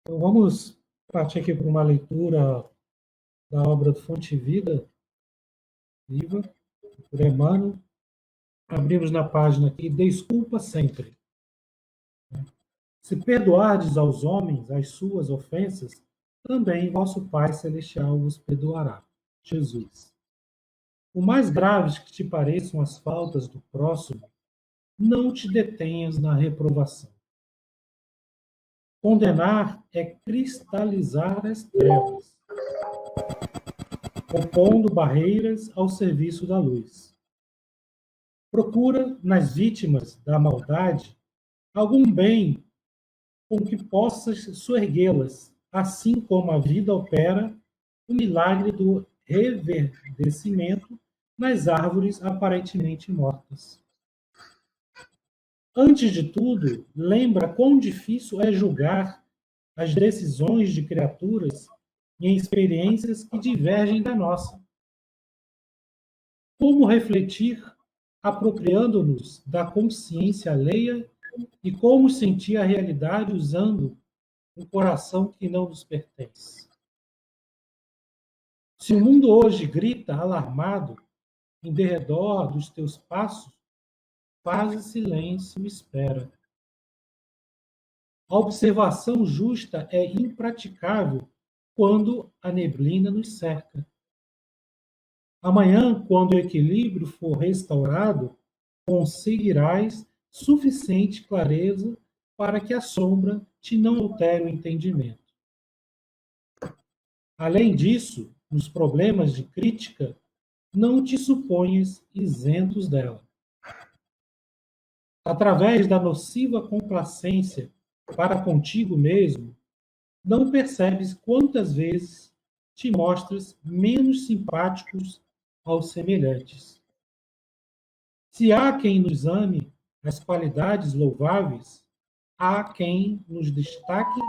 Então, vamos partir aqui para uma leitura da obra do Fonte Vida, Viva, por Emmanuel. Abrimos na página aqui, desculpa sempre. Se perdoardes aos homens as suas ofensas, também vosso Pai Celestial vos perdoará. Jesus. Por mais graves que te pareçam as faltas do próximo, não te detenhas na reprovação. Condenar é cristalizar as trevas, opondo barreiras ao serviço da luz. Procura nas vítimas da maldade algum bem com que possas soerguê-las, assim como a vida opera o milagre do reverdecimento nas árvores aparentemente mortas. Antes de tudo, lembra quão difícil é julgar as decisões de criaturas em experiências que divergem da nossa. Como refletir apropriando-nos da consciência alheia e como sentir a realidade usando um coração que não nos pertence. Se o mundo hoje grita alarmado em derredor dos teus passos, faz silêncio e espera. A observação justa é impraticável quando a neblina nos cerca. Amanhã, quando o equilíbrio for restaurado, conseguirás suficiente clareza para que a sombra te não altere o entendimento. Além disso, nos problemas de crítica, não te suponhas isentos dela. Através da nociva complacência para contigo mesmo, não percebes quantas vezes te mostras menos simpáticos aos semelhantes. Se há quem nos ame as qualidades louváveis, há quem nos destaque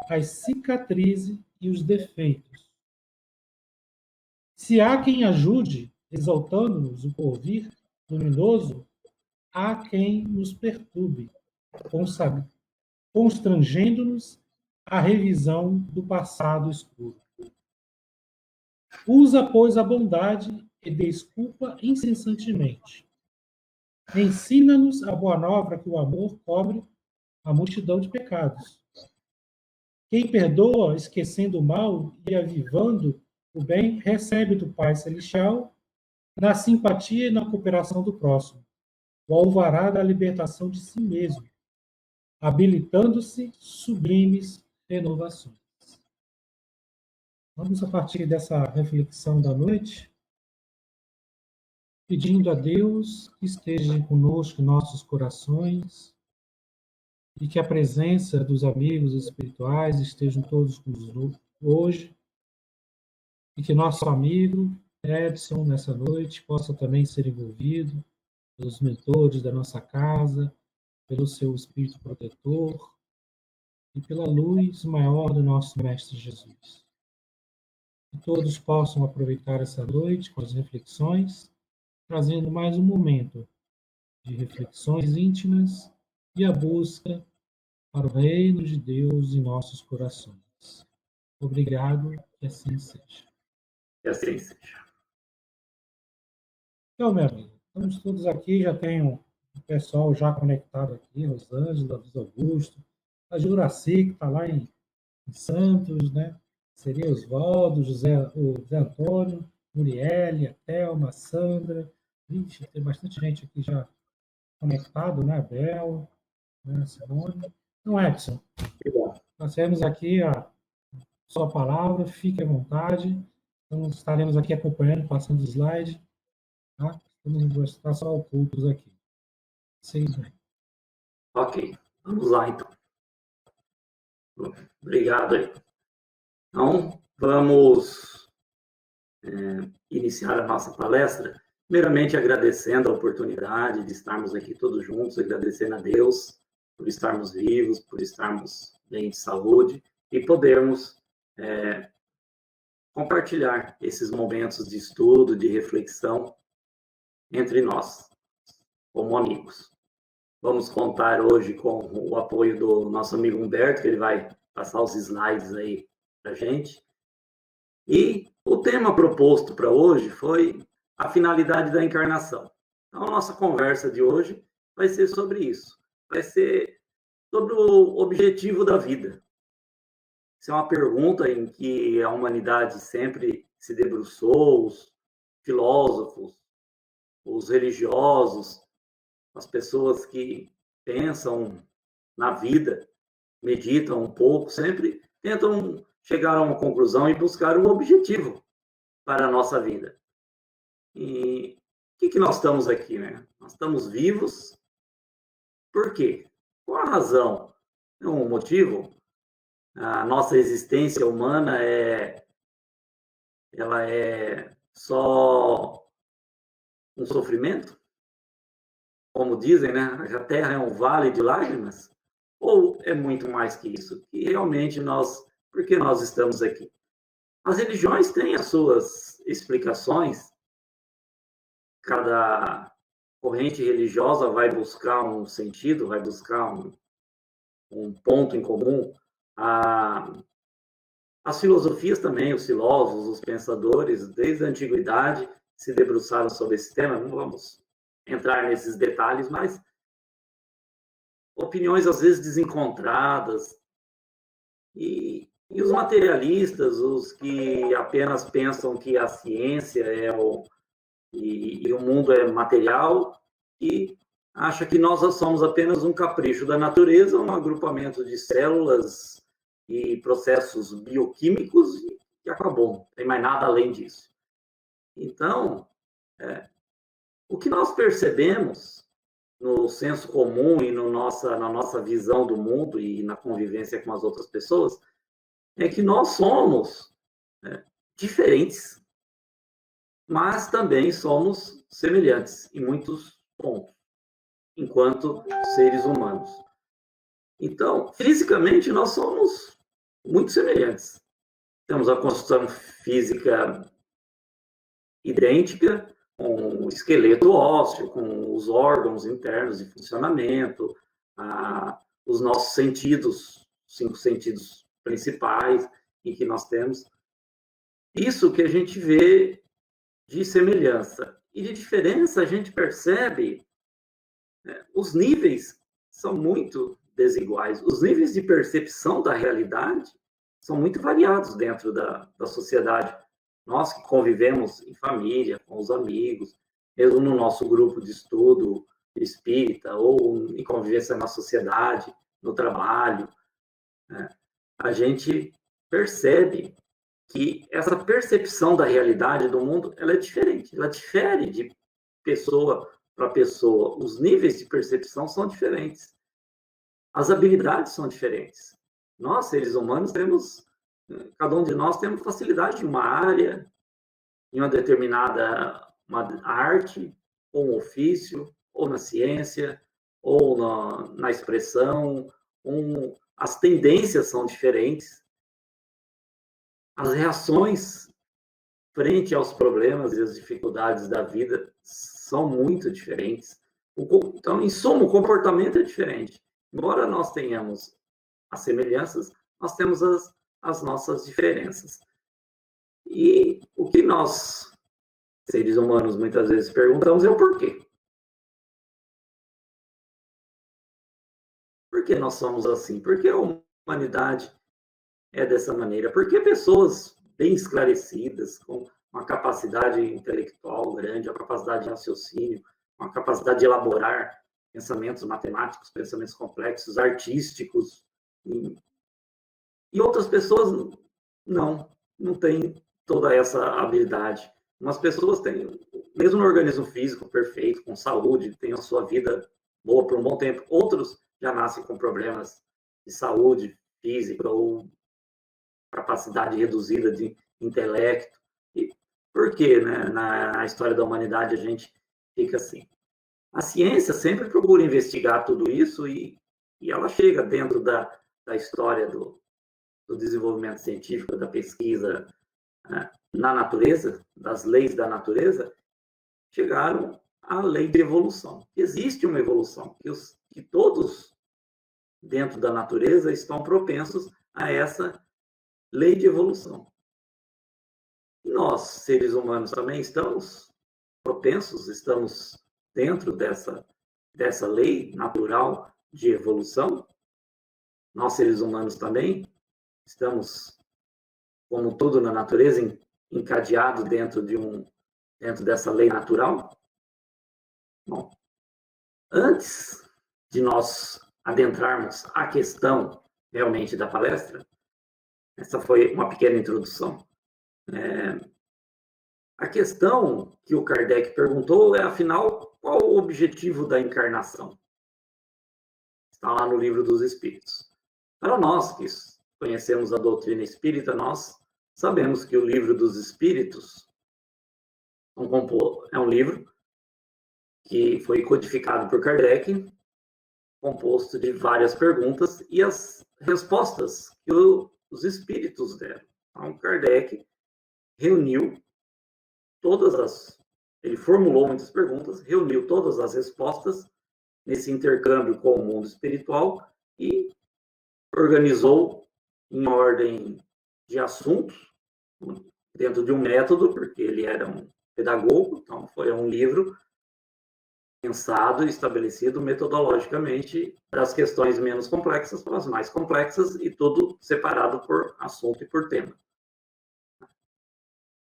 as cicatrizes e os defeitos. Se há quem ajude, exaltando-nos o porvir luminoso, há quem nos perturbe, constrangendo-nos a revisão do passado escuro. Usa, pois, a bondade e desculpa incessantemente. Ensina-nos a boa nova que o amor cobre a multidão de pecados. Quem perdoa, esquecendo o mal e avivando o bem, recebe do Pai Celestial, na simpatia e na cooperação do próximo, o alvará da libertação de si mesmo, habilitando-se sublimes renovações. Vamos, a partir dessa reflexão da noite, pedindo a Deus que esteja conosco em nossos corações e que a presença dos amigos espirituais estejam todos conosco hoje e que nosso amigo Edson, nessa noite, possa também ser envolvido pelos mentores da nossa casa, pelo seu espírito protetor e pela luz maior do nosso Mestre Jesus. Que todos possam aproveitar essa noite com as reflexões, trazendo mais um momento de reflexões íntimas e a busca para o reino de Deus em nossos corações. Obrigado, que assim seja. Que assim seja. Então, meu amigo, estamos todos aqui, já tenho o pessoal já conectado aqui, Rosângela, Luiz Augusto, a Juraci, que está lá em Santos, né? Seria Oswaldo, o Zé Antônio, Murielle, a Thelma, a Sandra. Vixe, tem bastante gente aqui já conectado, né? Abel, né? Simone. Então, Edson, nós temos aqui a sua palavra, fique à vontade. Então, estaremos aqui acompanhando, passando o slide. Tá? Vamos estar só ocultos aqui. Sim, bem. Ok, vamos lá então. Obrigado aí. Então, vamos iniciar a nossa palestra. Primeiramente, agradecendo a oportunidade de estarmos aqui todos juntos, agradecendo a Deus por estarmos vivos, por estarmos bem de saúde e podermos compartilhar esses momentos de estudo, de reflexão entre nós, como amigos. Vamos contar hoje com o apoio do nosso amigo Humberto, que ele vai passar os slides aí para a gente. E o tema proposto para hoje foi a finalidade da encarnação. Então, a nossa conversa de hoje vai ser sobre isso. Vai ser sobre o objetivo da vida. Isso é uma pergunta em que a humanidade sempre se debruçou, os filósofos, os religiosos, as pessoas que pensam na vida, meditam um pouco, sempre tentam chegar a uma conclusão e buscar um objetivo para a nossa vida. E o que nós estamos aqui, né? Nós estamos vivos. Por quê? Qual a razão? Tem um motivo? A nossa existência humana ela é só um sofrimento? Como dizem, né? A Terra é um vale de lágrimas? Ou é muito mais que isso? Que realmente por que nós estamos aqui? As religiões têm as suas explicações. Cada corrente religiosa vai buscar um sentido, vai buscar um ponto em comum. As filosofias também, os filósofos, os pensadores, desde a antiguidade, se debruçaram sobre esse tema. Não vamos entrar nesses detalhes, mas opiniões às vezes desencontradas. E os materialistas, os que apenas pensam que a ciência e o mundo é material, e acha que nós somos apenas um capricho da natureza, um agrupamento de células e processos bioquímicos, e acabou, não tem mais nada além disso. Então, o que nós percebemos no senso comum e na nossa visão do mundo e na convivência com as outras pessoas, é que nós somos diferentes, mas também somos semelhantes em muitos pontos, enquanto seres humanos. Então, fisicamente, nós somos muito semelhantes. Temos a construção física idêntica, com o esqueleto ósseo, com os órgãos internos de funcionamento, os nossos sentidos, 5 sentidos principais em que nós temos. Isso que a gente vê de semelhança. E de diferença, a gente percebe os níveis são muito desiguais. Os níveis de percepção da realidade são muito variados dentro da sociedade. Nós que convivemos em família, com os amigos, mesmo no nosso grupo de estudo espírita, ou em convivência na sociedade, no trabalho, a gente percebe que essa percepção da realidade do mundo ela é diferente, ela difere de pessoa para pessoa. Os níveis de percepção são diferentes. As habilidades são diferentes. Nós, seres humanos, cada um de nós temos facilidade em uma área, em uma determinada arte, ou um ofício, ou na ciência, ou na expressão. As tendências são diferentes. As reações frente aos problemas e às dificuldades da vida são muito diferentes. Então, em suma, o comportamento é diferente. Embora nós tenhamos as semelhanças, nós temos as nossas diferenças. E o que nós, seres humanos, muitas vezes perguntamos é o porquê. Por que nós somos assim? Por que a humanidade é dessa maneira? Por que pessoas bem esclarecidas, com uma capacidade intelectual grande, uma capacidade de raciocínio, uma capacidade de elaborar pensamentos matemáticos, pensamentos complexos, artísticos, e outras pessoas não têm toda essa habilidade. Umas pessoas têm, mesmo no organismo físico perfeito, com saúde, têm a sua vida boa por um bom tempo. Outros já nascem com problemas de saúde física ou capacidade reduzida de intelecto. E por que, né, na história da humanidade a gente fica assim? A ciência sempre procura investigar tudo isso e ela chega dentro da história do desenvolvimento científico, da pesquisa na natureza, das leis da natureza, chegaram à lei de evolução. Existe uma evolução, que todos dentro da natureza estão propensos a essa lei de evolução. Nós, seres humanos, também estamos propensos, estamos dentro dessa lei natural de evolução. Nós, seres humanos, também estamos, como tudo na natureza, encadeado dentro dessa lei natural. Bom, antes de nós adentrarmos a questão realmente da palestra, essa foi uma pequena introdução. A questão que o Kardec perguntou é, afinal, qual o objetivo da encarnação? Está lá no Livro dos Espíritos. Para nós que conhecemos a doutrina espírita, nós sabemos que o Livro dos Espíritos é um livro que foi codificado por Kardec, composto de várias perguntas e as respostas que os espíritos deram. Então, Kardec reuniu ele formulou muitas perguntas, reuniu todas as respostas nesse intercâmbio com o mundo espiritual e organizou em ordem de assuntos, dentro de um método, porque ele era um pedagogo, então foi um livro pensado e estabelecido metodologicamente das questões menos complexas para as mais complexas e tudo separado por assunto e por tema.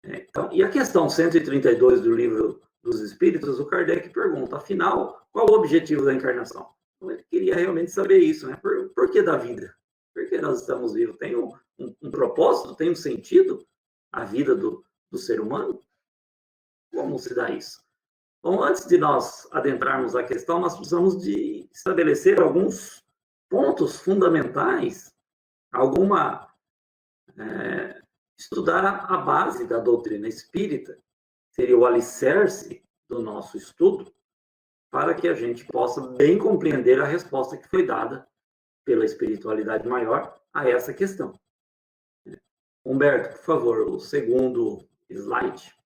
Então, e a questão 132 do Livro dos Espíritos, o Kardec pergunta, afinal, qual o objetivo da encarnação? Então, ele queria realmente saber isso, né? Por que da vida? Por que nós estamos vivos? Tem um propósito, tem um sentido a vida do ser humano? Como se dá isso? Bom, antes de nós adentrarmos a questão, nós precisamos de estabelecer alguns pontos fundamentais, estudar a base da doutrina espírita, seria o alicerce do nosso estudo, para que a gente possa bem compreender a resposta que foi dada pela espiritualidade maior a essa questão. Humberto, por favor, o segundo slide.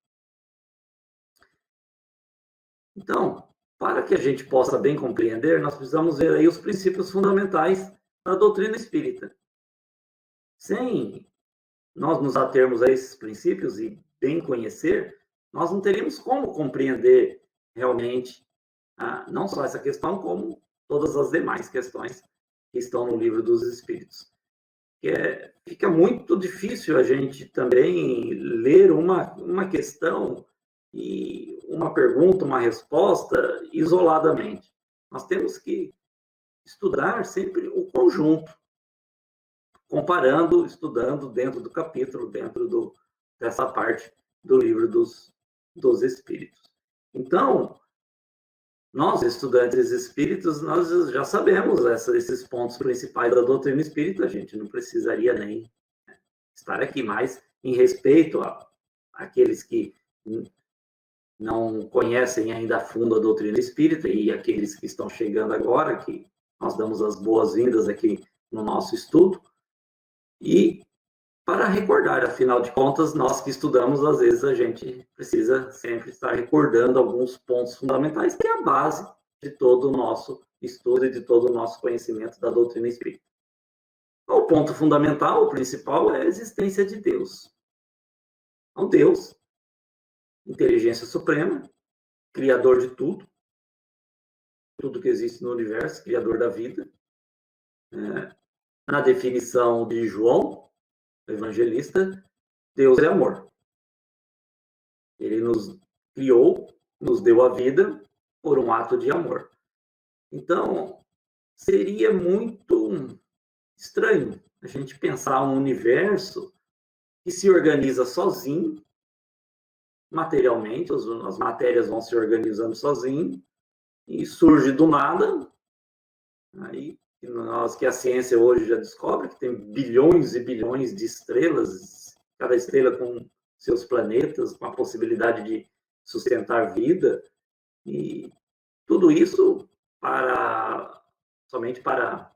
Então, para que a gente possa bem compreender, nós precisamos ver aí os princípios fundamentais da doutrina espírita. Sem nós nos atermos a esses princípios e bem conhecer, nós não teríamos como compreender realmente não só essa questão, como todas as demais questões que estão no Livro dos Espíritos. Fica muito difícil a gente também ler uma questão e uma pergunta, uma resposta isoladamente. Nós temos que estudar sempre o conjunto, comparando, estudando dentro do capítulo, dentro dessa parte do Livro dos Espíritos. Então, nós, estudantes espíritos, nós já sabemos esses pontos principais da doutrina espírita, a gente não precisaria nem estar aqui, mas em respeito àqueles que não conhecem ainda a fundo a doutrina espírita e aqueles que estão chegando agora, que nós damos as boas-vindas aqui no nosso estudo, e para recordar, afinal de contas, nós que estudamos, às vezes a gente precisa sempre estar recordando alguns pontos fundamentais, que é a base de todo o nosso estudo e de todo o nosso conhecimento da doutrina espírita. Então, o ponto fundamental, o principal, é a existência de Deus. Então, Deus, inteligência suprema, criador de tudo que existe no universo, criador da vida. Na definição de João, o evangelista, Deus é amor. Ele nos criou, nos deu a vida por um ato de amor. Então, seria muito estranho a gente pensar um universo que se organiza sozinho, materialmente, as matérias vão se organizando sozinho, e surge do nada, aí que a ciência hoje já descobre que tem bilhões e bilhões de estrelas, cada estrela com seus planetas, com a possibilidade de sustentar vida, e tudo isso somente para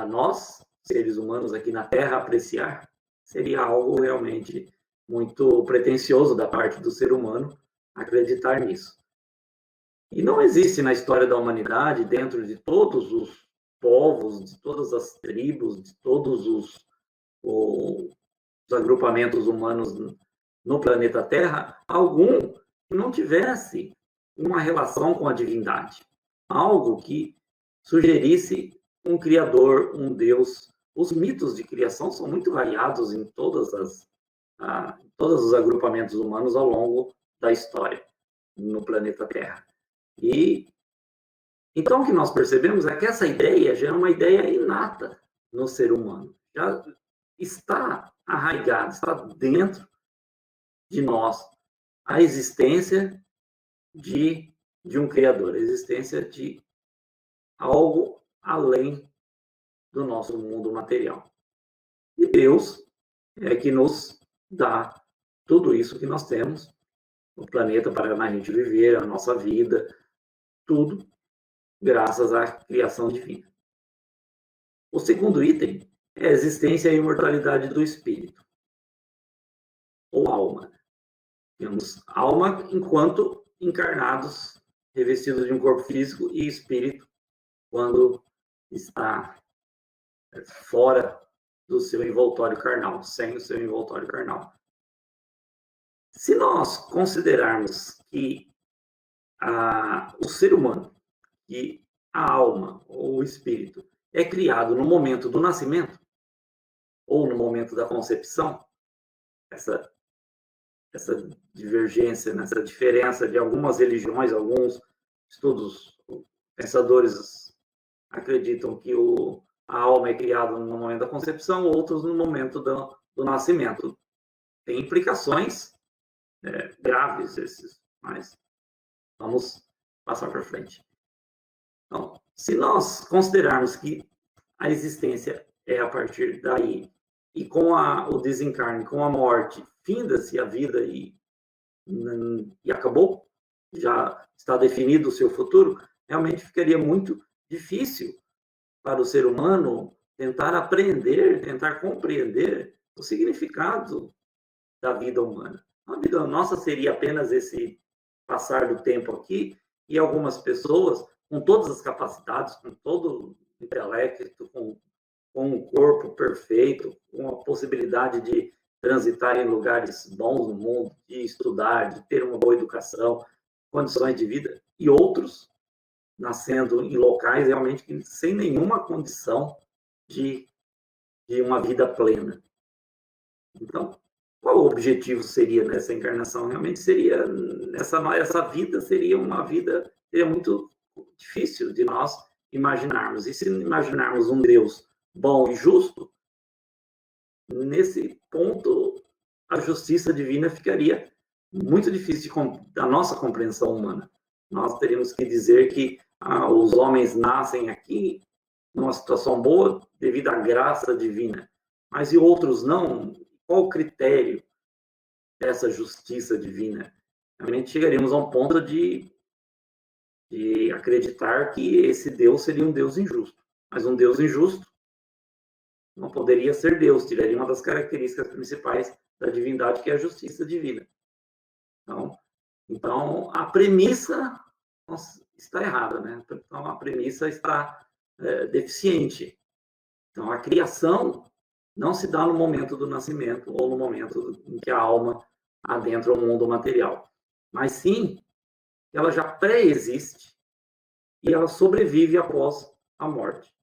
nós, seres humanos aqui na Terra, apreciar, seria algo realmente muito pretensioso da parte do ser humano acreditar nisso. E não existe na história da humanidade, dentro de todos povos, de todas as tribos, de todos os agrupamentos humanos no planeta Terra, algum que não tivesse uma relação com a divindade. Algo que sugerisse um criador, um Deus. Os mitos de criação são muito variados em todos os agrupamentos humanos ao longo da história no planeta Terra. E então o que nós percebemos é que essa ideia já é uma ideia inata no ser humano. Já está arraigada, está dentro de nós a existência de um criador, a existência de algo além do nosso mundo material. E Deus é que nos dá tudo isso que nós temos, o planeta para a gente viver, a nossa vida, tudo graças à criação divina. O segundo item é a existência e a imortalidade do espírito, ou alma. Temos alma enquanto encarnados, revestidos de um corpo físico, e espírito quando está fora do seu envoltório carnal, sem o seu envoltório carnal. Se nós considerarmos que o ser humano, que a alma ou o espírito é criado no momento do nascimento ou no momento da concepção, essa divergência, essa diferença de algumas religiões, alguns estudos, pensadores acreditam que a alma é criada no momento da concepção, outros no momento do nascimento. Tem implicações graves esses, mas vamos passar para frente. Então, se nós considerarmos que a existência é a partir daí, e com o desencarne, com a morte, finda-se a vida e acabou, já está definido o seu futuro, realmente ficaria muito difícil para o ser humano tentar aprender, tentar compreender o significado da vida humana. A vida nossa seria apenas esse passar do tempo aqui, e algumas pessoas, com todas as capacidades, com todo o intelecto, com um corpo perfeito, com a possibilidade de transitar em lugares bons no mundo, de estudar, de ter uma boa educação, condições de vida, e outros nascendo em locais realmente sem nenhuma condição de uma vida plena. Então, qual o objetivo seria nessa encarnação? Realmente seria, essa vida seria uma vida, seria muito difícil de nós imaginarmos. E se imaginarmos um Deus bom e justo, nesse ponto a justiça divina ficaria muito difícil da nossa compreensão humana. Nós teríamos que dizer que os homens nascem aqui numa situação boa devido à graça divina, mas e outros não? Qual o critério dessa justiça divina? Realmente chegaríamos a um ponto de acreditar que esse Deus seria um Deus injusto. Mas um Deus injusto não poderia ser Deus, tiraria uma das características principais da divindade, que é a justiça divina. Então a premissa está errada, né? Então a premissa está deficiente. Então a criação não se dá no momento do nascimento ou no momento em que a alma adentra o mundo material, mas sim ela já pré-existe e ela sobrevive após a morte.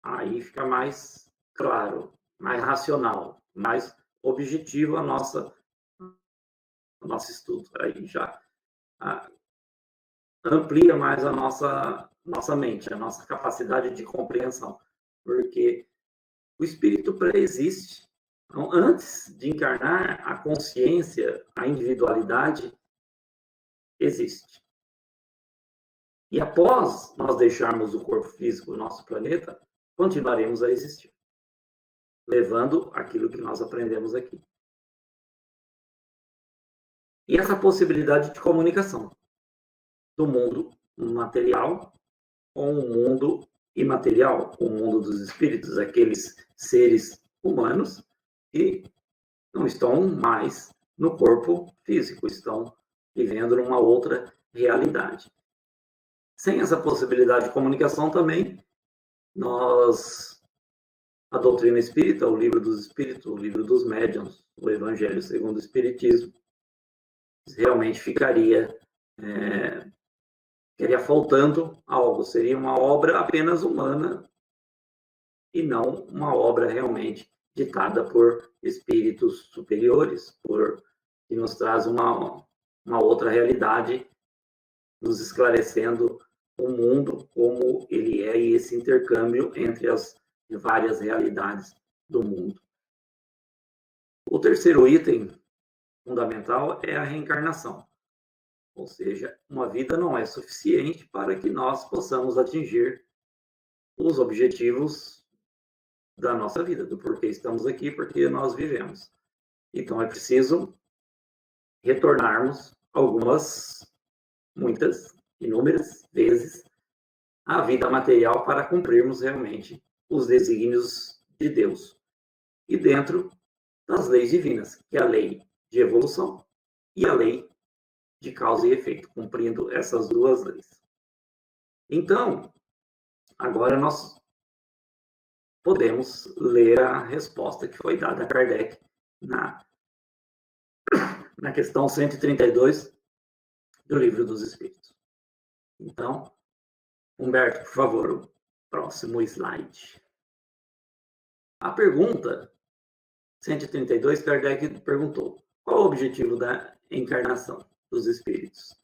Aí fica mais claro, mais racional, mais objetivo o nosso estudo. Aí já amplia mais a nossa mente, a nossa capacidade de compreensão, porque o espírito pré-existe. Então, antes de encarnar, a consciência, a individualidade existe. E após nós deixarmos o corpo físico do nosso planeta, continuaremos a existir, levando aquilo que nós aprendemos aqui. E essa possibilidade de comunicação do mundo material com o mundo imaterial, com o mundo dos espíritos, aqueles seres humanos que não estão mais no corpo físico, estão vivendo numa outra realidade. Sem essa possibilidade de comunicação também, A doutrina espírita, o livro dos espíritos, o livro dos médiuns, o Evangelho segundo o Espiritismo, realmente ficaria faltando algo, seria uma obra apenas humana e não uma obra realmente ditada por espíritos superiores, que nos traz uma outra realidade, nos esclarecendo o mundo como ele é e esse intercâmbio entre as várias realidades do mundo. O terceiro item fundamental é a reencarnação. Ou seja, uma vida não é suficiente para que nós possamos atingir os objetivos da nossa vida, do porquê estamos aqui, porque nós vivemos. Então, é preciso retornarmos muitas, inúmeras vezes à vida material para cumprirmos realmente os desígnios de Deus. E dentro das leis divinas, que é a lei de evolução e a lei de causa e efeito, cumprindo essas duas leis. Então, agora nós podemos ler a resposta que foi dada a Kardec na questão 132 do Livro dos Espíritos. Então, Humberto, por favor, o próximo slide. A pergunta 132, Kardec perguntou: qual o objetivo da encarnação dos espíritos?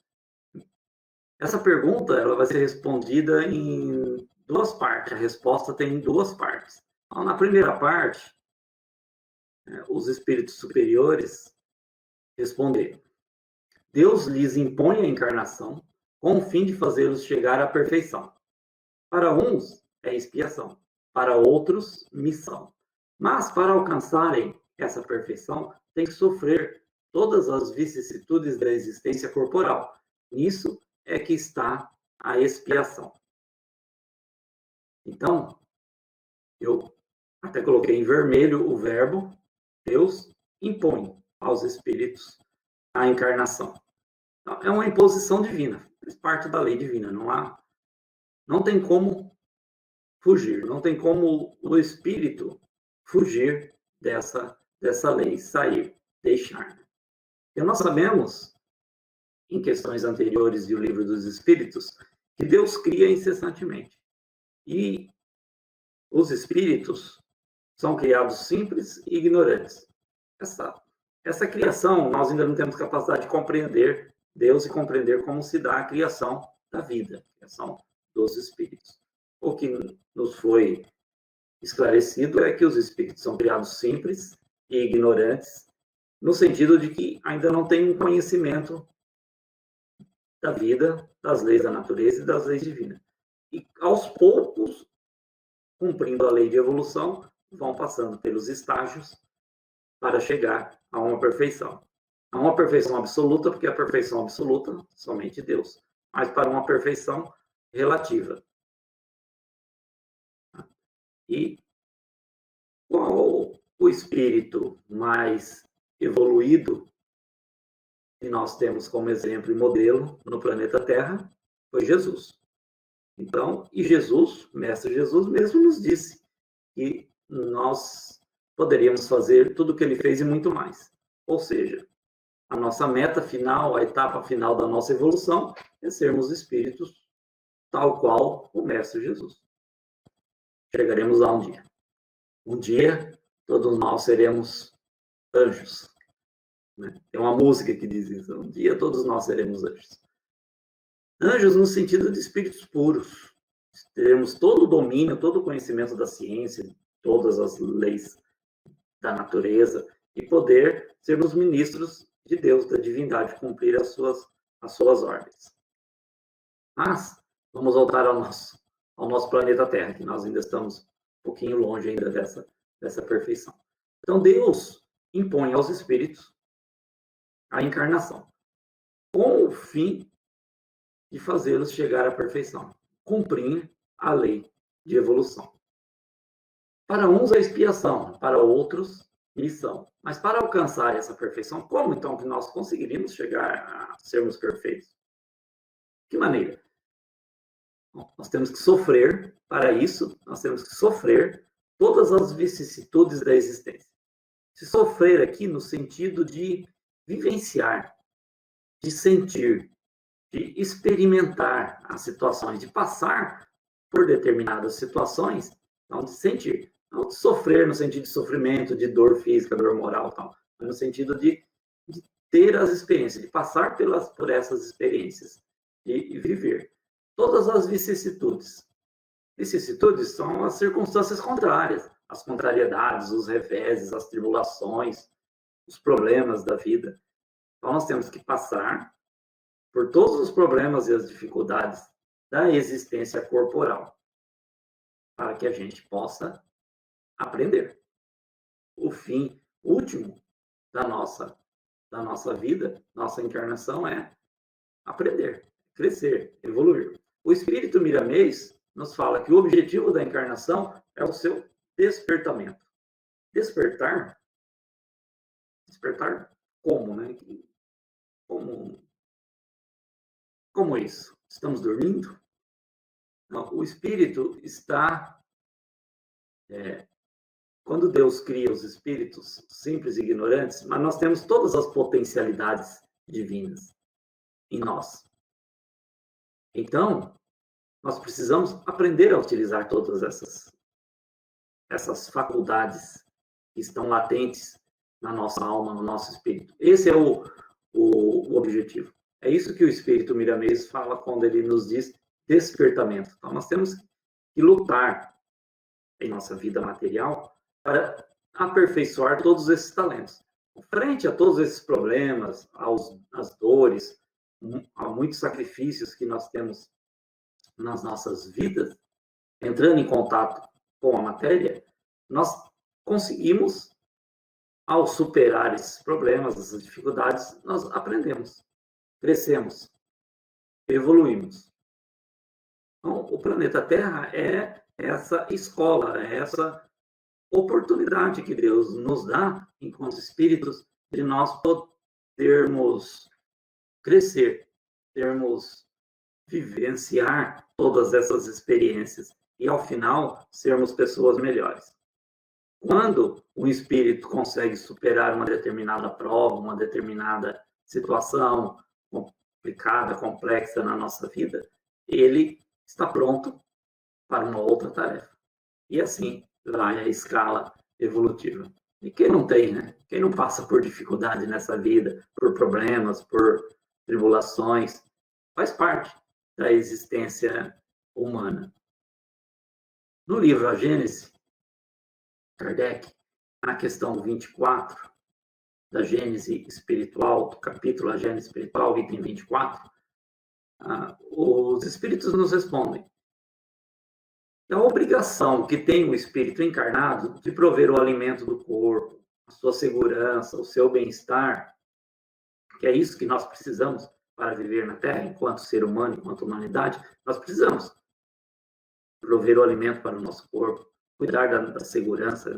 Essa pergunta ela vai ser respondida em duas partes. A resposta tem duas partes. Então, na primeira parte, os espíritos superiores responderam: Deus lhes impõe a encarnação com o fim de fazê-los chegar à perfeição. Para uns é expiação, para outros missão. Mas para alcançarem essa perfeição, tem que sofrer todas as vicissitudes da existência corporal. Nisso é que está a expiação. Então, eu até coloquei em vermelho o verbo Deus impõe aos espíritos a encarnação. Então, é uma imposição divina, faz parte da lei divina. Não tem como fugir, não tem como o espírito fugir dessa lei, sair, deixar. E nós sabemos, em questões anteriores do Livro dos Espíritos, que Deus cria incessantemente. E os espíritos são criados simples e ignorantes. Essa criação, nós ainda não temos capacidade de compreender Deus e compreender como se dá a criação da vida, a criação dos espíritos. O que nos foi esclarecido é que os espíritos são criados simples e ignorantes, no sentido de que ainda não têm um conhecimento da vida, das leis da natureza e das leis divinas. E, aos poucos, cumprindo a lei de evolução, vão passando pelos estágios para chegar a uma perfeição. A uma perfeição absoluta, porque a perfeição absoluta, somente Deus, mas para uma perfeição relativa. E qual o espírito mais evoluído que nós temos como exemplo e modelo no planeta Terra foi Jesus. Então, e Jesus, Mestre Jesus, mesmo nos disse que nós poderíamos fazer tudo o que ele fez e muito mais. Ou seja, a nossa meta final, a etapa final da nossa evolução é sermos espíritos tal qual o Mestre Jesus. Chegaremos lá um dia. Um dia, todos nós seremos anjos. Tem uma música que diz isso. Um dia, todos nós seremos anjos. Anjos no sentido de espíritos puros. Teremos todo o domínio, todo o conhecimento da ciência, todas as leis da natureza e poder sermos ministros de Deus, da divindade, cumprir as suas ordens. Mas, vamos voltar ao nosso planeta Terra, que nós ainda estamos um pouquinho longe ainda dessa perfeição. Então, Deus impõe aos espíritos a encarnação, com o fim de fazê-los chegar à perfeição, cumprir a lei de evolução. Para uns é expiação, para outros missão. Mas para alcançar essa perfeição, como então que nós conseguiríamos chegar a sermos perfeitos? De que maneira? Nós temos que sofrer para isso, nós temos que sofrer todas as vicissitudes da existência. Se sofrer aqui no sentido de vivenciar, de sentir, de experimentar as situações, de passar por determinadas situações, não de sentir, não de sofrer no sentido de sofrimento, de dor física, dor moral, tal, mas no sentido de ter as experiências, de passar por essas experiências e viver todas as vicissitudes. Vicissitudes são as circunstâncias contrárias, as contrariedades, os reveses, as tribulações, os problemas da vida. Então, nós temos que passar por todos os problemas e as dificuldades da existência corporal, para que a gente possa aprender. O fim último da nossa vida, nossa encarnação é aprender, crescer, evoluir. O espírito miramês nos fala que o objetivo da encarnação é o seu despertamento. Despertar como, né? Como isso? Estamos dormindo? Não, o espírito está... quando Deus cria os espíritos simples e ignorantes, mas nós temos todas as potencialidades divinas em nós. Então, nós precisamos aprender a utilizar todas essas faculdades que estão latentes na nossa alma, no nosso espírito. Esse é o objetivo. É isso que o espírito miramês fala quando ele nos diz despertamento. Então, nós temos que lutar em nossa vida material para aperfeiçoar todos esses talentos. Frente a todos esses problemas, às dores, a muitos sacrifícios que nós temos nas nossas vidas, entrando em contato com a matéria, nós conseguimos, ao superar esses problemas, essas dificuldades, nós aprendemos, crescemos, evoluímos. Então, o planeta Terra é essa escola, é essa oportunidade que Deus nos dá, enquanto espíritos, de nós podermos crescer, termos vivenciar todas essas experiências e, ao final, sermos pessoas melhores. Quando o espírito consegue superar uma determinada prova, uma determinada situação complicada, complexa na nossa vida, ele está pronto para uma outra tarefa. E assim vai a escala evolutiva. E quem não tem, né? Quem não passa por dificuldade nessa vida, por problemas, por tribulações, faz parte da existência humana. No livro A Gênese, Kardec, na questão 24 da Gênese Espiritual, do capítulo A Gênese Espiritual, item 24, os espíritos nos respondem: é a obrigação que tem o espírito encarnado de prover o alimento do corpo, a sua segurança, o seu bem-estar, que é isso que nós precisamos para viver na Terra, enquanto ser humano, enquanto humanidade. Nós precisamos prover o alimento para o nosso corpo, cuidar da segurança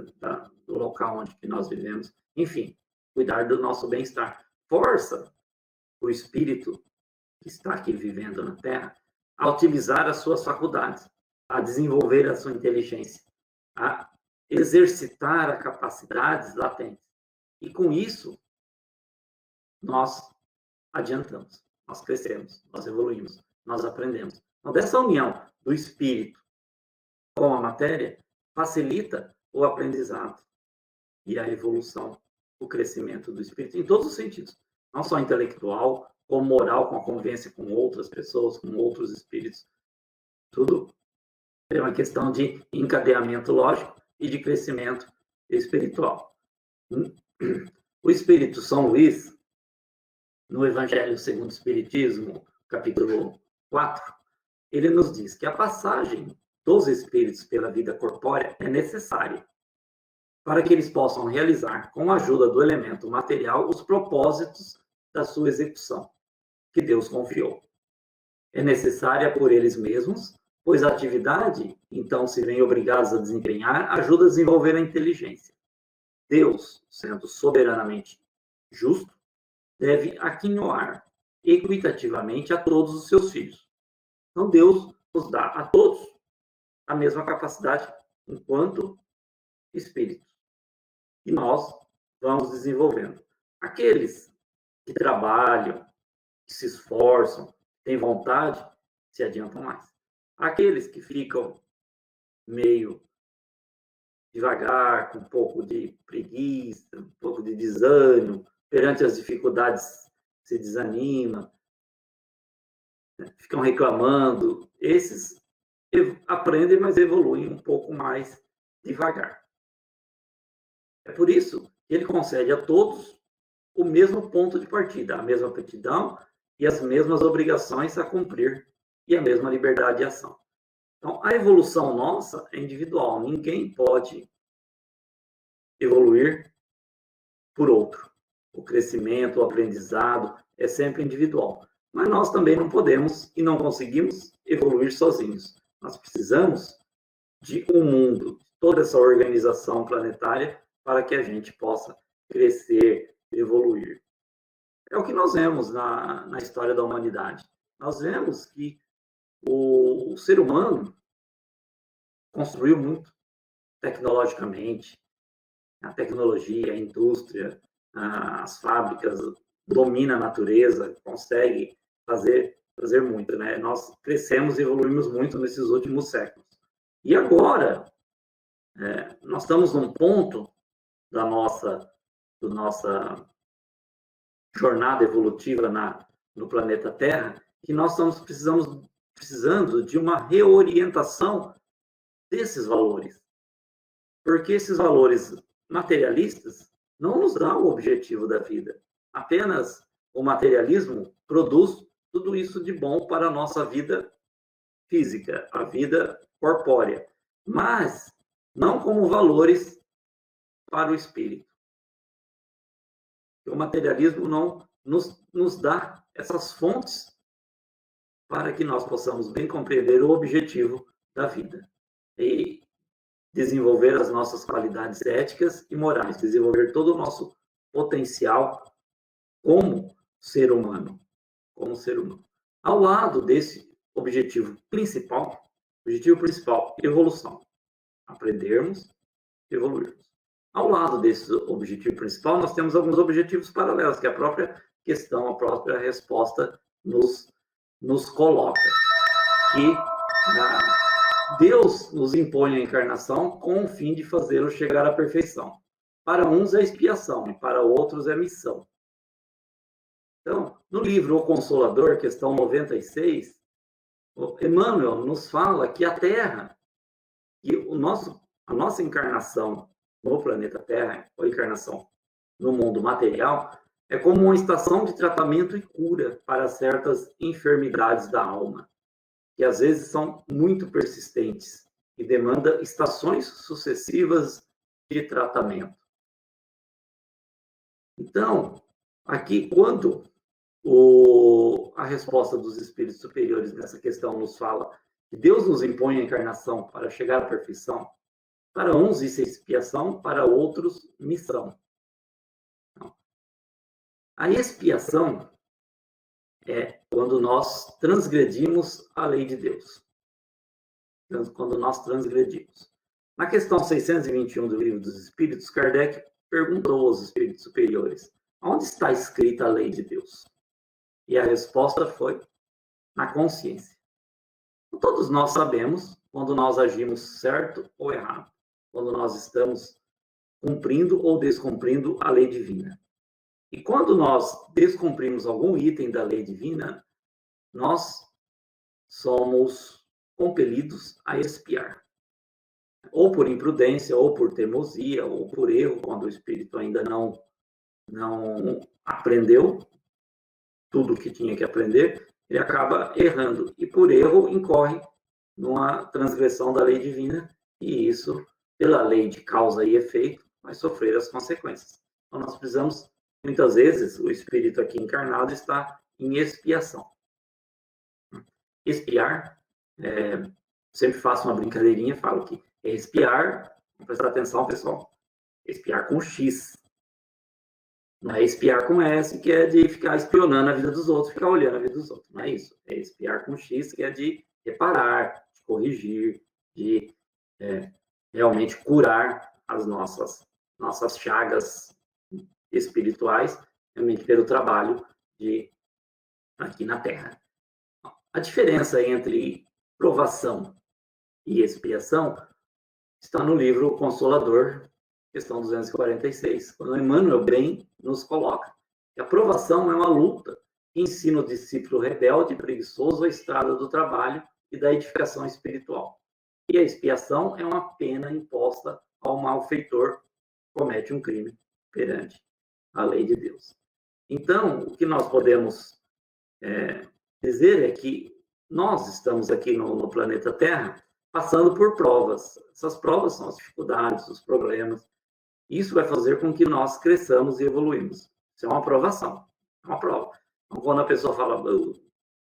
do local onde nós vivemos, enfim, cuidar do nosso bem-estar. Força o espírito que está aqui vivendo na Terra a utilizar as suas faculdades, a desenvolver a sua inteligência, a exercitar as capacidades latentes. E com isso, nós adiantamos, nós crescemos, nós evoluímos, nós aprendemos. Então, dessa união do espírito com a matéria, facilita o aprendizado e a evolução, o crescimento do espírito em todos os sentidos. Não só intelectual, como moral, com a convivência com outras pessoas, com outros espíritos. Tudo é uma questão de encadeamento lógico e de crescimento espiritual. O Espírito São Luís, no Evangelho segundo o Espiritismo, capítulo 4, ele nos diz que a passagem dos espíritos pela vida corpórea é necessária para que eles possam realizar, com a ajuda do elemento material, os propósitos da sua execução, que Deus confiou. É necessária por eles mesmos, pois a atividade, então, se vêm obrigados a desempenhar, ajuda a desenvolver a inteligência. Deus, sendo soberanamente justo, deve aquinhoar equitativamente a todos os seus filhos. Então, Deus nos dá a todos a mesma capacidade enquanto espíritos. E nós vamos desenvolvendo. Aqueles que trabalham, que se esforçam, têm vontade, se adiantam mais. Aqueles que ficam meio devagar, com um pouco de preguiça, um pouco de desânimo, perante as dificuldades se desanima, né? Ficam reclamando. Esses aprendem, mas evoluem um pouco mais devagar. É por isso que ele concede a todos o mesmo ponto de partida, a mesma aptidão e as mesmas obrigações a cumprir e a mesma liberdade de ação. Então, a evolução nossa é individual. Ninguém pode evoluir por outro. O crescimento, o aprendizado é sempre individual. Mas nós também não podemos e não conseguimos evoluir sozinhos. Nós precisamos de um mundo, de toda essa organização planetária para que a gente possa crescer, evoluir. É o que nós vemos na história da humanidade. Nós vemos que o ser humano construiu muito tecnologicamente. A tecnologia, a indústria, as fábricas, domina a natureza, consegue fazer muito, né? Nós crescemos e evoluímos muito nesses últimos séculos. E agora, nós estamos num ponto da nossa jornada evolutiva no planeta Terra que nós estamos precisando de uma reorientação desses valores. Porque esses valores materialistas não nos dão o objetivo da vida. Apenas o materialismo produz tudo isso de bom para a nossa vida física, a vida corpórea, mas não como valores para o espírito. O materialismo não nos dá essas fontes para que nós possamos bem compreender o objetivo da vida e desenvolver as nossas qualidades éticas e morais, desenvolver todo o nosso potencial como ser humano, Ao lado desse objetivo principal, evolução. Aprendermos, evoluirmos. Ao lado desse objetivo principal, nós temos alguns objetivos paralelos, que a própria questão, a própria resposta nos coloca. Que Deus nos impõe a encarnação com o fim de fazê-lo chegar à perfeição. Para uns é expiação e para outros é missão. Então, no livro O Consolador, questão 96, Emmanuel nos fala que a Terra, que a nossa encarnação no planeta Terra, ou encarnação no mundo material, é como uma estação de tratamento e cura para certas enfermidades da alma, que às vezes são muito persistentes e demanda estações sucessivas de tratamento. Então, aqui, quando a resposta dos espíritos superiores nessa questão nos fala que Deus nos impõe a encarnação para chegar à perfeição, para uns isso é expiação, para outros missão. A expiação é quando nós transgredimos a lei de Deus. Quando nós transgredimos. Na questão 621 do Livro dos Espíritos, Kardec perguntou aos espíritos superiores: onde está escrita a lei de Deus? E a resposta foi: na consciência. Todos nós sabemos quando nós agimos certo ou errado, quando nós estamos cumprindo ou descumprindo a lei divina. E quando nós descumprimos algum item da lei divina, nós somos compelidos a expiar. Ou por imprudência, ou por teimosia, ou por erro, quando o espírito ainda não aprendeu tudo o que tinha que aprender, ele acaba errando. E por erro incorre numa transgressão da lei divina, e isso, pela lei de causa e efeito, vai sofrer as consequências. Então nós precisamos, muitas vezes, o espírito aqui encarnado está em expiação. Expiar, sempre faço uma brincadeirinha, falo que é expiar, vamos prestar atenção, pessoal, expiar com X. Não é espiar com S, que é de ficar espionando a vida dos outros, ficar olhando a vida dos outros. Não é isso. É espiar com X, que é de reparar, de corrigir, de realmente curar as nossas chagas espirituais, realmente pelo trabalho aqui na Terra. A diferença entre provação e expiação está no livro Consolador, questão 246, quando Emmanuel bem nos coloca que a provação é uma luta que ensina o discípulo rebelde e preguiçoso a estrada do trabalho e da edificação espiritual. E a expiação é uma pena imposta ao malfeitor que comete um crime perante a lei de Deus. Então, o que nós podemos dizer é que nós estamos aqui no planeta Terra passando por provas. Essas provas são as dificuldades, os problemas. Isso vai fazer com que nós cresçamos e evoluímos. Isso é uma aprovação, é uma prova. Então, quando a pessoa fala,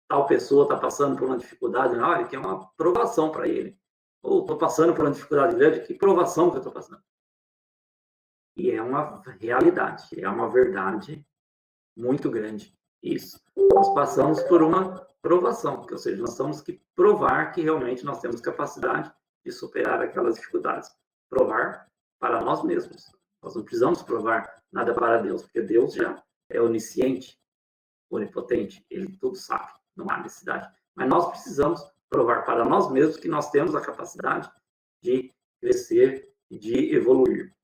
tal pessoa está passando por uma dificuldade, olha, que é uma provação para ele. Ou estou passando por uma dificuldade grande, que provação que eu estou passando. E é uma realidade, é uma verdade muito grande. Isso. Nós passamos por uma provação, ou seja, nós temos que provar que realmente nós temos capacidade de superar aquelas dificuldades. Provar para nós mesmos. Nós não precisamos provar nada para Deus, porque Deus já é onisciente, onipotente, ele tudo sabe, não há necessidade. Mas nós precisamos provar para nós mesmos que nós temos a capacidade de crescer e de evoluir.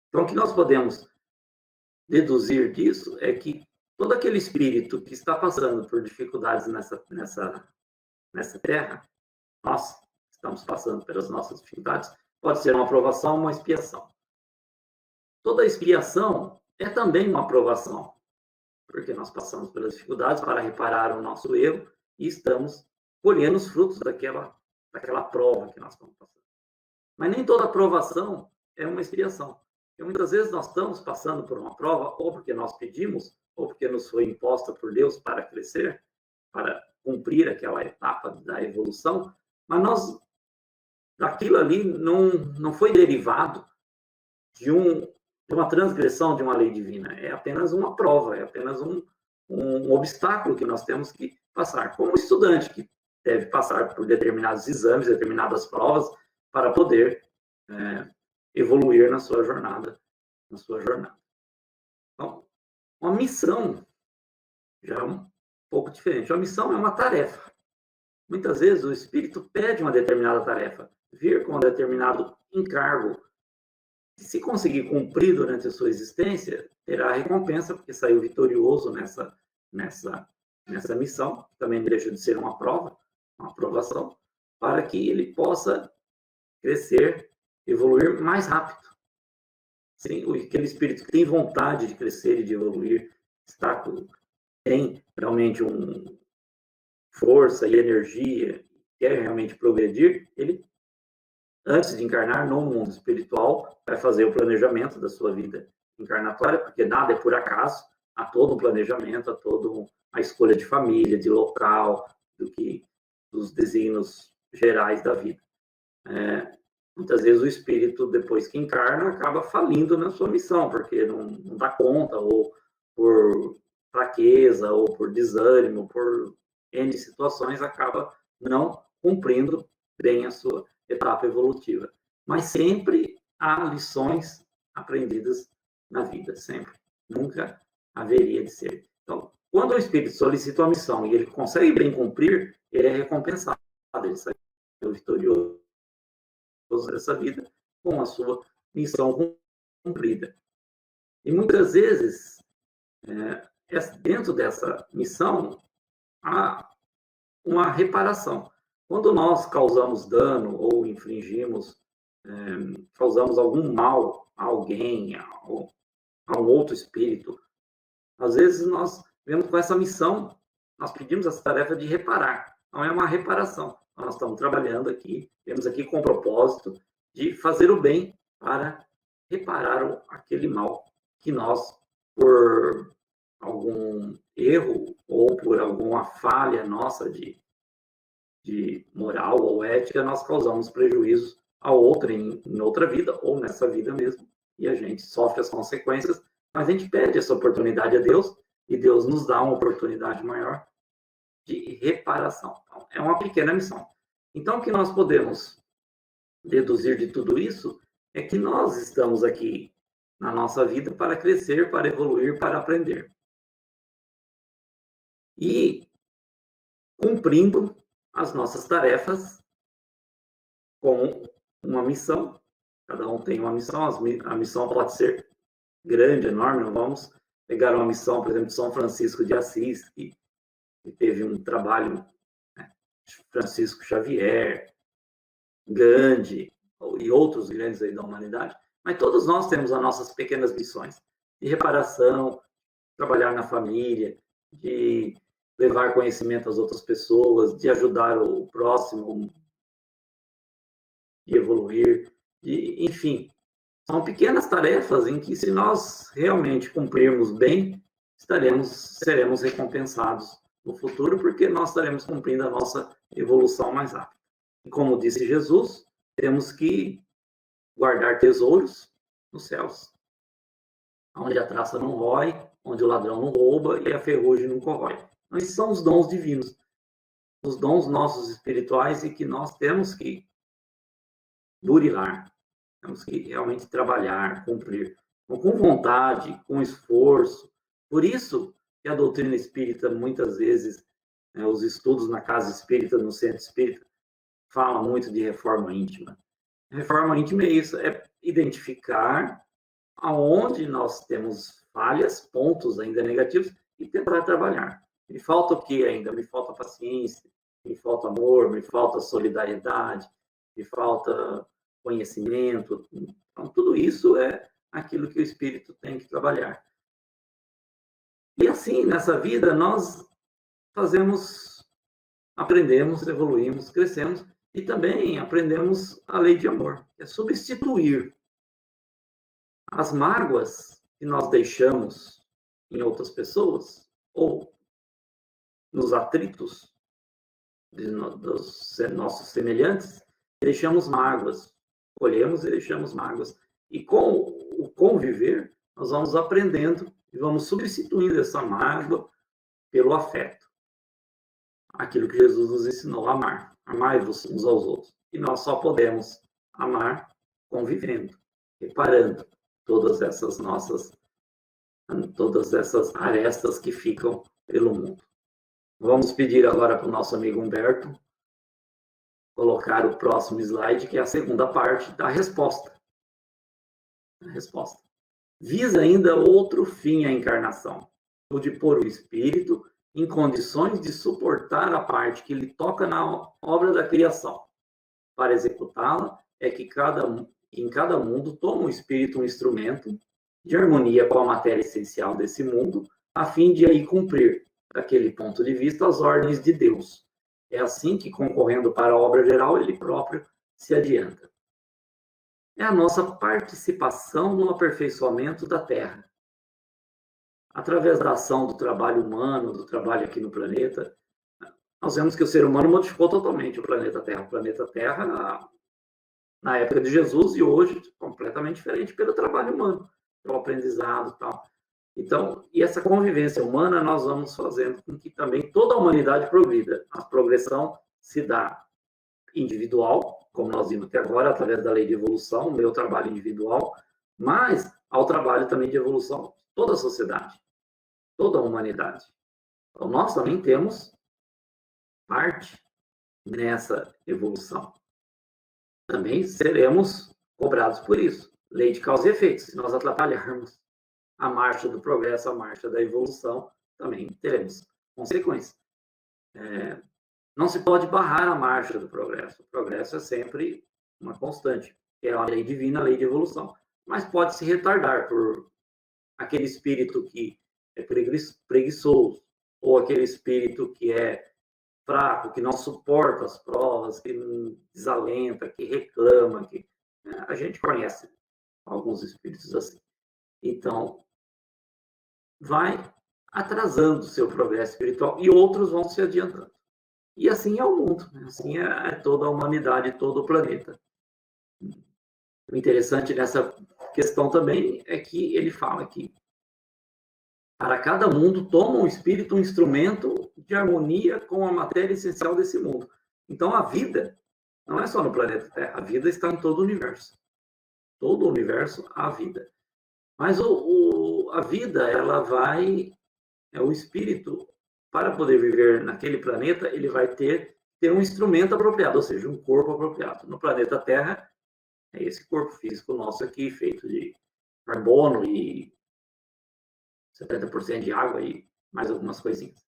Então, o que nós podemos deduzir disso é que todo aquele espírito que está passando por dificuldades nessa terra, nós estamos passando pelas nossas dificuldades, pode ser uma aprovação ou uma expiação. Toda expiação é também uma aprovação, porque nós passamos pelas dificuldades para reparar o nosso erro e estamos colhendo os frutos daquela prova que nós estamos passando. Mas nem toda aprovação é uma expiação. Porque muitas vezes nós estamos passando por uma prova, ou porque nós pedimos, ou porque nos foi imposta por Deus para crescer, para cumprir aquela etapa da evolução, mas daquilo ali não foi derivado de uma transgressão de uma lei divina. É apenas uma prova, é apenas um obstáculo que nós temos que passar. Como estudante que deve passar por determinados exames, determinadas provas, para poder evoluir na sua jornada. Então, uma missão já é um pouco diferente. Uma missão é uma tarefa. Muitas vezes o espírito pede uma determinada tarefa, vir com um determinado encargo. E se conseguir cumprir durante a sua existência, terá a recompensa, porque saiu vitorioso nessa missão, que também deixa de ser uma prova, uma aprovação, para que ele possa crescer, evoluir mais rápido. Sim, aquele espírito que tem vontade de crescer e de evoluir, tem realmente força e energia, quer realmente progredir, ele, antes de encarnar no mundo espiritual, vai fazer o planejamento da sua vida encarnatória, porque nada é por acaso, há todo um planejamento, há toda a escolha de família, de local, dos desígnios gerais da vida. Muitas vezes o espírito, depois que encarna, acaba falindo na sua missão, porque não dá conta, ou por fraqueza, ou por desânimo, por N situações, acaba não cumprindo bem a sua etapa evolutiva. Mas sempre há lições aprendidas na vida, sempre. Nunca haveria de ser. Então, quando o espírito solicita uma missão e ele consegue bem cumprir, ele é recompensado, ele sai vitorioso dessa vida com a sua missão cumprida. E muitas vezes, dentro dessa missão, há uma reparação. Quando nós causamos dano ou infringimos, causamos algum mal a alguém, a um outro espírito, às vezes nós vemos com essa missão, nós pedimos essa tarefa de reparar. Então, é uma reparação. Nós estamos trabalhando aqui, temos aqui com o propósito de fazer o bem para reparar aquele mal que nós, por algum erro ou por alguma falha nossa de moral ou ética, nós causamos prejuízo a outra em outra vida ou nessa vida mesmo. E a gente sofre as consequências, mas a gente pede essa oportunidade a Deus e Deus nos dá uma oportunidade maior de reparação. Então, é uma pequena missão. Então, o que nós podemos deduzir de tudo isso é que nós estamos aqui na nossa vida para crescer, para evoluir, para aprender. E cumprindo as nossas tarefas com uma missão. Cada um tem uma missão. A missão pode ser grande, enorme. Não vamos pegar uma missão, por exemplo, de São Francisco de Assis, que teve um trabalho, né? Francisco Xavier, Gandhi e outros grandes aí da humanidade. Mas todos nós temos as nossas pequenas missões de reparação, trabalhar na família, de levar conhecimento às outras pessoas, de ajudar o próximo, de evoluir, enfim. São pequenas tarefas em que, se nós realmente cumprirmos bem, seremos recompensados no futuro, porque nós estaremos cumprindo a nossa evolução mais rápida. E como disse Jesus, temos que guardar tesouros nos céus, onde a traça não rói, onde o ladrão não rouba e a ferrugem não corrói. Então, esses são os dons divinos, os dons nossos espirituais, e que nós temos que burilar, temos que realmente trabalhar, cumprir, com vontade, com esforço. Por isso que a doutrina espírita, muitas vezes, os estudos na casa espírita, no centro espírita, falam muito de reforma íntima. Reforma íntima é isso, é identificar aonde nós temos falhas, pontos ainda negativos, e tentar trabalhar. Me falta o que ainda? Me falta paciência, me falta amor, me falta solidariedade, me falta conhecimento. Então, tudo isso é aquilo que o espírito tem que trabalhar. E assim, nessa vida, nós aprendemos, evoluímos, crescemos, e também aprendemos a lei de amor, é substituir as mágoas que nós deixamos em outras pessoas, ou nos atritos dos nossos semelhantes, deixamos mágoas, colhemos e deixamos mágoas. E com o conviver, nós vamos aprendendo e vamos substituindo essa mágoa pelo afeto. Aquilo que Jesus nos ensinou, amar. Amai-vos uns aos outros. E nós só podemos amar convivendo, reparando todas essas arestas que ficam pelo mundo. Vamos pedir agora para o nosso amigo Humberto colocar o próximo slide, que é a segunda parte da resposta. A resposta. Visa ainda outro fim à encarnação, o de pôr o espírito em condições de suportar a parte que lhe toca na obra da criação. Para executá-la, é que em cada mundo toma o espírito um instrumento de harmonia com a matéria essencial desse mundo, a fim de aí cumprir, daquele ponto de vista, as ordens de Deus. É assim que, concorrendo para a obra geral, ele próprio se adianta. É a nossa participação no aperfeiçoamento da Terra. Através da ação do trabalho humano, do trabalho aqui no planeta, nós vemos que o ser humano modificou totalmente o planeta Terra. O planeta Terra, na época de Jesus e hoje, completamente diferente pelo trabalho humano, pelo aprendizado e tal. Então, e essa convivência humana nós vamos fazendo com que também toda a humanidade progrida. A progressão se dá individual, como nós vimos até agora, através da lei de evolução, o meu trabalho individual, mas ao trabalho também de evolução de toda a sociedade, toda a humanidade. Então, nós também temos parte nessa evolução. Também seremos cobrados por isso. Lei de causa e efeito. Se nós atrapalharmos a marcha do progresso, a marcha da evolução, também teremos consequências. Não se pode barrar a marcha do progresso. O progresso é sempre uma constante. É a lei divina, a lei de evolução. Mas pode se retardar por aquele espírito que é preguiçoso, ou aquele espírito que é fraco, que não suporta as provas, que desalenta, que reclama. A gente conhece alguns espíritos assim. Então, vai atrasando o seu progresso espiritual e outros vão se adiantando. E assim é o mundo, né? Assim é toda a humanidade, todo o planeta. O interessante nessa questão também é que ele fala que Para cada mundo, toma o espírito um instrumento de harmonia com a matéria essencial desse mundo. Então, a vida não é só no planeta Terra, a vida está em todo o universo. Todo o universo há vida. Mas a vida, ela vai... o espírito, para poder viver naquele planeta, ele vai ter um instrumento apropriado, ou seja, um corpo apropriado. No planeta Terra, é esse corpo físico nosso aqui, feito de carbono e 70% de água e mais algumas coisinhas.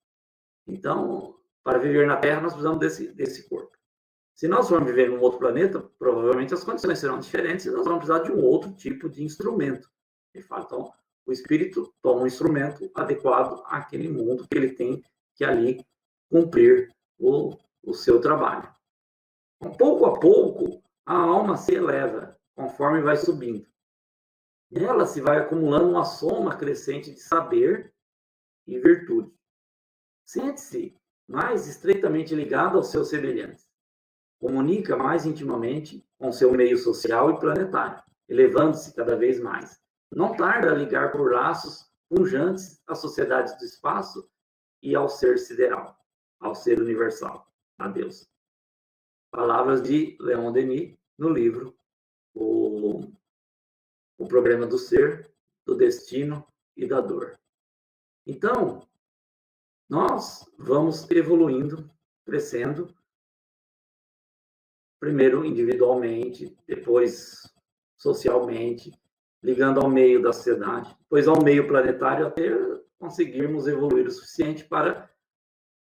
Então, para viver na Terra, nós precisamos desse corpo. Se nós formos viver em um outro planeta, provavelmente as condições serão diferentes e nós vamos precisar de um outro tipo de instrumento. Ele fala, então, o espírito toma um instrumento adequado àquele mundo que ele tem que ali cumprir o seu trabalho. Então, pouco a pouco, a alma se eleva conforme vai subindo. Nela se vai acumulando uma soma crescente de saber e virtude. Sente-se mais estreitamente ligado aos seus semelhantes. Comunica mais intimamente com seu meio social e planetário, elevando-se cada vez mais. Não tarda a ligar por laços punjantes às sociedades do espaço e ao ser sideral, ao ser universal, a Deus. Palavras de Leon Denis no livro O Problema do Ser, do Destino e da Dor. Então, nós vamos evoluindo, crescendo, primeiro individualmente, depois socialmente, ligando ao meio da sociedade, depois ao meio planetário, até conseguirmos evoluir o suficiente para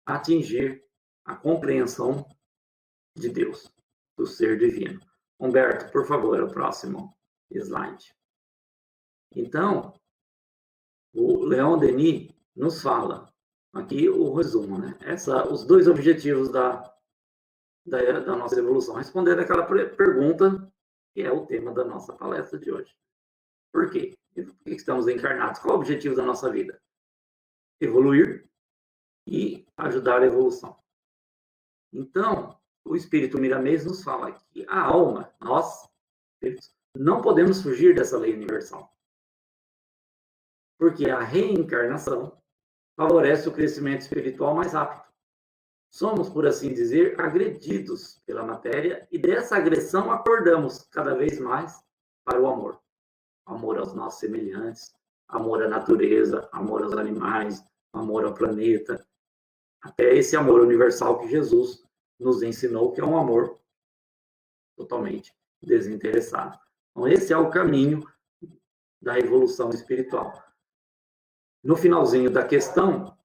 atingir a compreensão de Deus, do ser divino. Humberto, por favor, o próximo slide. Então, o Leon Denis nos fala, aqui o resumo, né? Os dois objetivos da nossa evolução, respondendo aquela pergunta que é o tema da nossa palestra de hoje. Por quê? Por que estamos encarnados? Qual é o objetivo da nossa vida? Evoluir e ajudar a evolução. Então, o Espírito Miramês nos fala que a alma, nós, espíritos, não podemos fugir dessa lei universal. Porque a reencarnação favorece o crescimento espiritual mais rápido. Somos, por assim dizer, agredidos pela matéria e dessa agressão acordamos cada vez mais para o amor. Amor aos nossos semelhantes, amor à natureza, amor aos animais, amor ao planeta. Até esse amor universal que Jesus nos ensinou, que é um amor totalmente desinteressado. Então, esse é o caminho da evolução espiritual. No finalzinho da questão,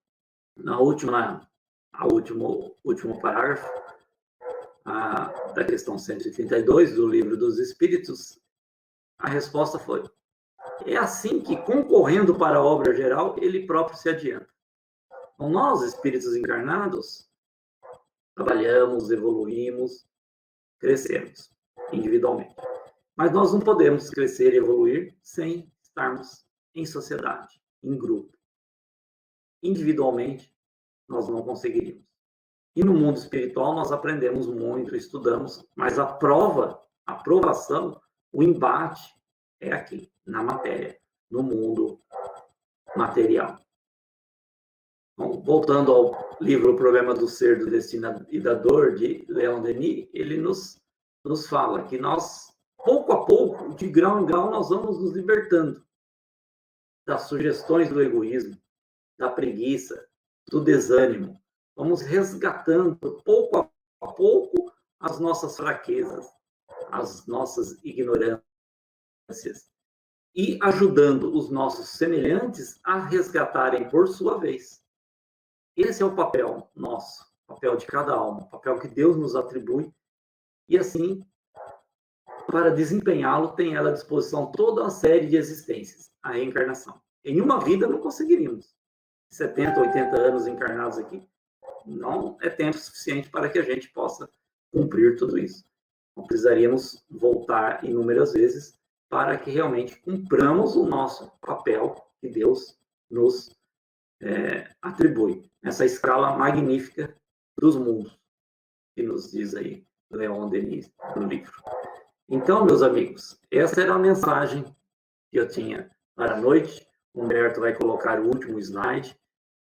último parágrafo, da questão 132 do Livro dos Espíritos, a resposta foi: é assim que, concorrendo para a obra geral, ele próprio se adianta. Então, nós, espíritos encarnados, trabalhamos, evoluímos, crescemos individualmente. Mas nós não podemos crescer e evoluir sem estarmos em sociedade, em grupo. Individualmente, nós não conseguiríamos. E no mundo espiritual, nós aprendemos muito, estudamos, mas a aprovação, o embate é aqui, na matéria, no mundo material. Então, voltando ao livro O Problema do Ser, do Destino e da Dor, de Leon Denis, ele nos fala que nós, pouco a pouco, de grau em grau, nós vamos nos libertando das sugestões do egoísmo, da preguiça, do desânimo. Vamos resgatando, pouco a pouco, as nossas fraquezas, as nossas ignorâncias, e ajudando os nossos semelhantes a resgatarem por sua vez. Esse é o papel nosso, o papel de cada alma, o papel que Deus nos atribui, e assim, para desempenhá-lo, tem ela à disposição toda uma série de existências, a reencarnação. Em uma vida não conseguiríamos. 70, 80 anos encarnados aqui, não é tempo suficiente para que a gente possa cumprir tudo isso. Então, precisaríamos voltar inúmeras vezes para que realmente cumpramos o nosso papel que Deus nos atribui, nessa escala magnífica dos mundos, que nos diz aí Leon Denis no livro. Então, meus amigos, essa era a mensagem que eu tinha para a noite. O Humberto vai colocar o último slide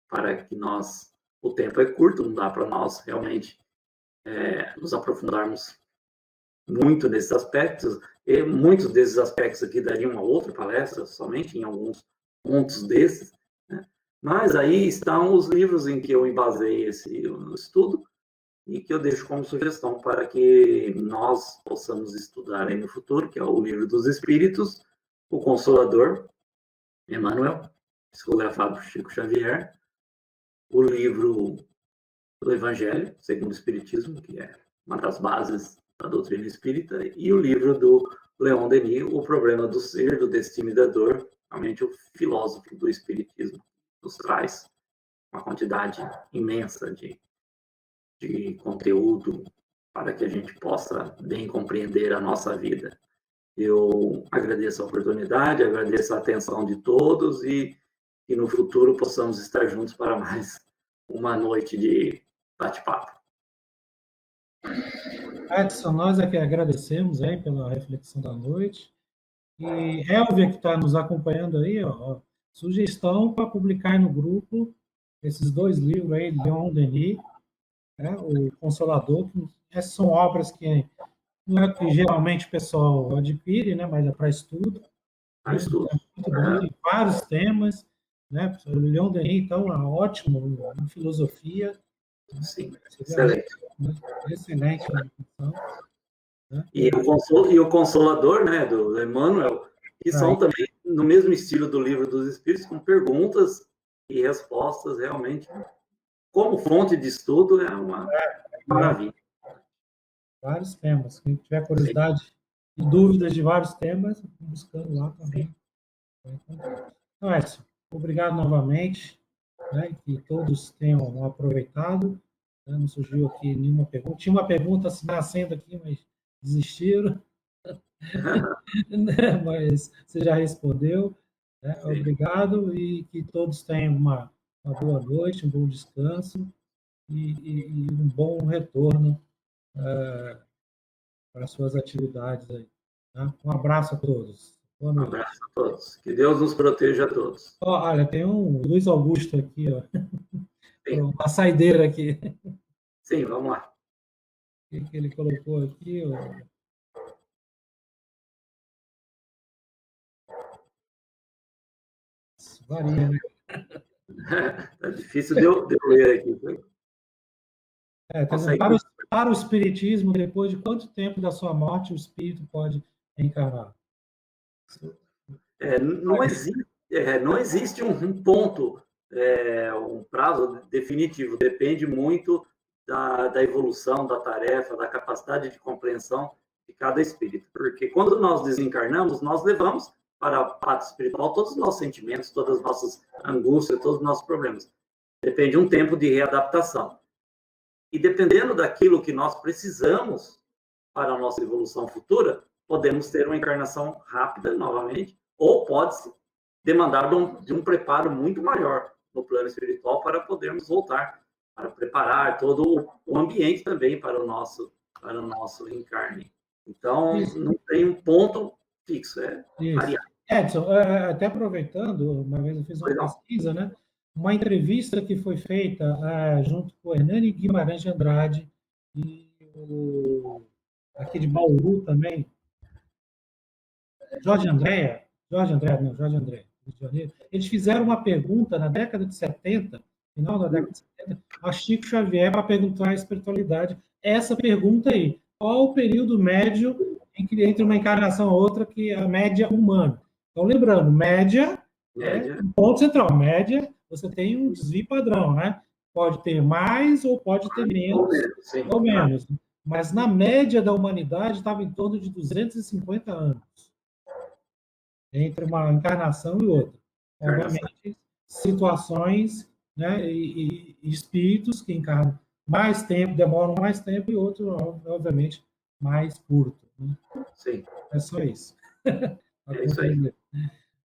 para que nós... O tempo é curto, não dá para nós realmente nos aprofundarmos muito nesses aspectos. E muitos desses aspectos aqui dariam uma outra palestra, somente em alguns pontos desses, né? Mas aí estão os livros em que eu embasei esse estudo e que eu deixo como sugestão para que nós possamos estudar aí no futuro, que é o Livro dos Espíritos, O Consolador, Emmanuel, psicografado por Chico Xavier, o livro do Evangelho, segundo o Espiritismo, que é uma das bases da doutrina espírita, e o livro do Leon Denis, O Problema do Ser, do Destino e da Dor, realmente o filósofo do Espiritismo nos traz uma quantidade imensa de conteúdo para que a gente possa bem compreender a nossa vida. Eu agradeço a oportunidade, agradeço a atenção de todos e que no futuro possamos estar juntos para mais uma noite de bate-papo. Edson, nós é que agradecemos aí pela reflexão da noite. E Elvia, que está nos acompanhando aí, ó, sugestão para publicar no grupo esses 2 livros aí, Leon Denis, né, O Consolador, que essas são obras que não é que geralmente o pessoal adquire, né, mas é para estudo. Para estudo. É muito bom, tem vários temas, né? O Leon Denis, então, é ótimo em filosofia. Sim, excelente. Excelente. Né? E o Consolador, né, do Emmanuel, que são também no mesmo estilo do Livro dos Espíritos, com perguntas e respostas, realmente, como fonte de estudo, é uma maravilha. Vários temas. Quem tiver curiosidade e dúvidas de vários temas, buscando lá também. Então, Edson, obrigado novamente, né, que todos tenham aproveitado. Né, não surgiu aqui nenhuma pergunta. Tinha uma pergunta nascendo aqui, mas desistiram. Mas você já respondeu. Né? Obrigado e que todos tenham uma boa noite, um bom descanso e um bom retorno para as suas atividades aí. Tá? Um abraço a todos. Boa noite. Um abraço a todos. Que Deus nos proteja a todos. Olha, tem um Luiz Augusto aqui, ó. Uma saideira aqui. Sim, vamos lá. O que ele colocou aqui? Ó. Varia, né? Tá difícil de eu ler aqui. Para o Espiritismo, depois de quanto tempo da sua morte o espírito pode reencarnar? Não existe um ponto, um prazo definitivo. Depende muito da evolução, da tarefa, da capacidade de compreensão de cada espírito. Porque quando nós desencarnamos, nós levamos para a parte espiritual todos os nossos sentimentos, todas as nossas angústias, todos os nossos problemas. Depende de um tempo de readaptação. E dependendo daquilo que nós precisamos para a nossa evolução futura, podemos ter uma encarnação rápida novamente, ou pode-se demandar de um preparo muito maior no plano espiritual para podermos voltar, para preparar todo o ambiente também para o nosso encarne. Então, não tem um ponto fixo, é variável. Edson, até aproveitando, uma vez eu fiz uma pesquisa, né? Uma entrevista que foi feita junto com o Hernani Guimarães de Andrade e aqui de Bauru também, Jorge André, Rio de Janeiro. Eles fizeram uma pergunta na década de 70, final da década de 70, a Chico Xavier para perguntar a espiritualidade. Essa pergunta aí, qual o período médio entre uma encarnação e outra, que é a média humana? Então, lembrando, média. Ponto central, média, você tem um desvio padrão, né? Pode ter mais ou pode ter menos, ou menos. Mas na média da humanidade estava em torno de 250 anos. Entre uma encarnação e outra. Obviamente, situações, né, e espíritos que encarnam mais tempo, demoram mais tempo, e outros, obviamente, mais curto. Né? Sim. É só isso. É isso aí.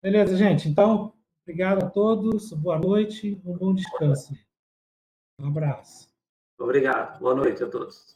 Beleza, gente? Então, obrigado a todos, boa noite, um bom descanso. Um abraço. Obrigado, boa noite a todos.